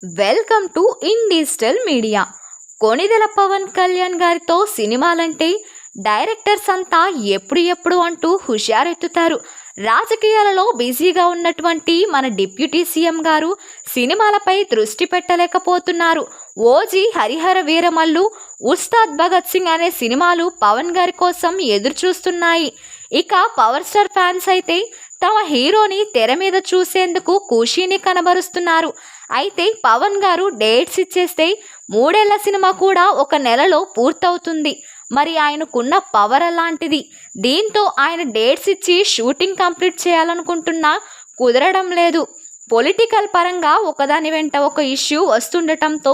Welcome to in digital media. Konidela Pawan Kalyan గారితో సినిమాలంటే directors అంతా ఎప్పుడు అంటూ హుషారెత్తుతారు. రాజకీయాలలో బిజీగా ఉన్నటువంటి మన డిప్యూటీ సీఎం గారు సినిమాలపై దృష్టి పెట్టలేకపోతున్నారు. ఓజీ, హరిహర వీరమల్లు, ఉస్తాద్ భగత్ సింగ్ అనే సినిమాలు పవన్ గారి కోసం ఎదురు చూస్తున్నాయి. ఇక పవర్ స్టార్ ఫ్యాన్స్ అయితే తమ హీరోని తెర మీద చూసేందుకు ఖుషీని కనబరుస్తున్నారు. అయితే పవన్ గారు డేట్స్ ఇచ్చేస్తే 3 ఏళ్ల సినిమా కూడా 1 నెలలో పూర్తవుతుంది. మరి ఆయనకున్న పవర్ అలాంటిది. దీంతో ఆయన డేట్స్ ఇచ్చి షూటింగ్ కంప్లీట్ చేయాలనుకుంటున్నా కుదరడం లేదు. పొలిటికల్ పరంగా ఒకదాని వెంట ఒక ఇష్యూ వస్తుండటంతో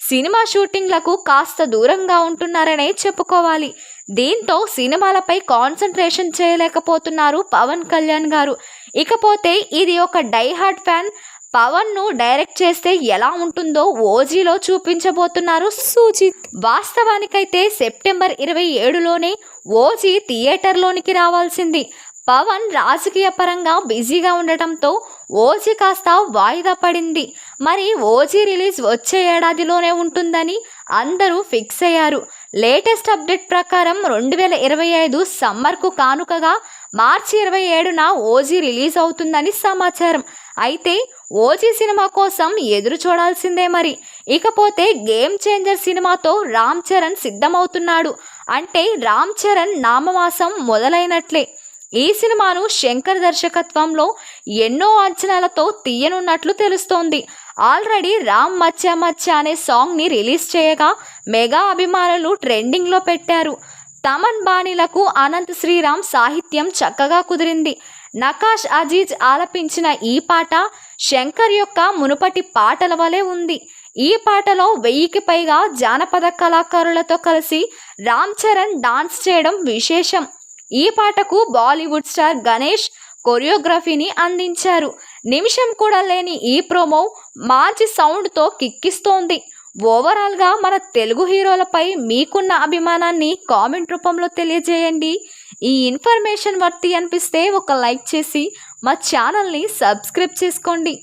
సినిమా షూటింగ్లకు కాస్త దూరంగా ఉంటున్నారనే చెప్పుకోవాలి. దీంతో సినిమాలపై కాన్సన్ట్రేషన్ చేయలేకపోతున్నారు పవన్ కళ్యాణ్ గారు. ఇకపోతే ఇది ఒక డై హార్డ్ ఫ్యాన్ పవన్ను డైరెక్ట్ చేస్తే ఎలా ఉంటుందో ఓజీలో చూపించబోతున్నారు సుజిత్. వాస్తవానికైతే సెప్టెంబర్ 27లోనే ఓజీ థియేటర్లోనికి రావాల్సింది. పవన్ రాజకీయ పరంగా బిజీగా ఉండటంతో ఓజీ కాస్త వాయిదా పడింది. మరి ఓజీ రిలీజ్ వచ్చే ఏడాదిలోనే ఉంటుందని అందరూ ఫిక్స్ అయ్యారు. లేటెస్ట్ అప్డేట్ ప్రకారం 2025 సమ్మర్కు కానుకగా మార్చి 27న ఓజీ రిలీజ్ అవుతుందని సమాచారం. అయితే ఓజీ సినిమా కోసం ఎదురు చూడాల్సిందే మరి. ఇకపోతే గేమ్ చేంజర్ సినిమాతో రామ్ చరణ్ సిద్ధమవుతున్నాడు. అంటే రామ్ చరణ్ నామవాసం మొదలైనట్లే. ఈ సినిమాను శంకర్ దర్శకత్వంలో ఎన్నో అంచనాలతో తీయనున్నట్లు తెలుస్తోంది. ఆల్రెడీ రామ్ మచ్చా మచ్చా అనే సాంగ్ని రిలీజ్ చేయగా మెగా అభిమానులు ట్రెండింగ్లో పెట్టారు. తమన్ బాణీలకు అనంత్ శ్రీరామ్ సాహిత్యం చక్కగా కుదిరింది. నకాష్ అజీజ్ ఆలపించిన ఈ పాట శంకర్ యొక్క మునుపటి పాటల వలె ఉంది. ఈ పాటలో 1000కి పైగా జానపద కళాకారులతో కలిసి రామ్ చరణ్ డాన్స్ చేయడం విశేషం. ఈ పాటకు బాలీవుడ్ స్టార్ గణేష్ కొరియోగ్రఫీని అందించారు. నిమిషం కూడా లేని ఈ ప్రోమో మంచి సౌండ్తో కిక్కిస్తోంది. ఓవరాల్గా మన తెలుగు హీరోలపై మీకున్న అభిమానాన్ని కామెంట్ రూపంలో తెలియజేయండి. ఈ ఇన్ఫర్మేషన్ వర్తి అనిపిస్తే ఒక లైక్ చేసి మా ఛానల్ని సబ్స్క్రైబ్ చేసుకోండి.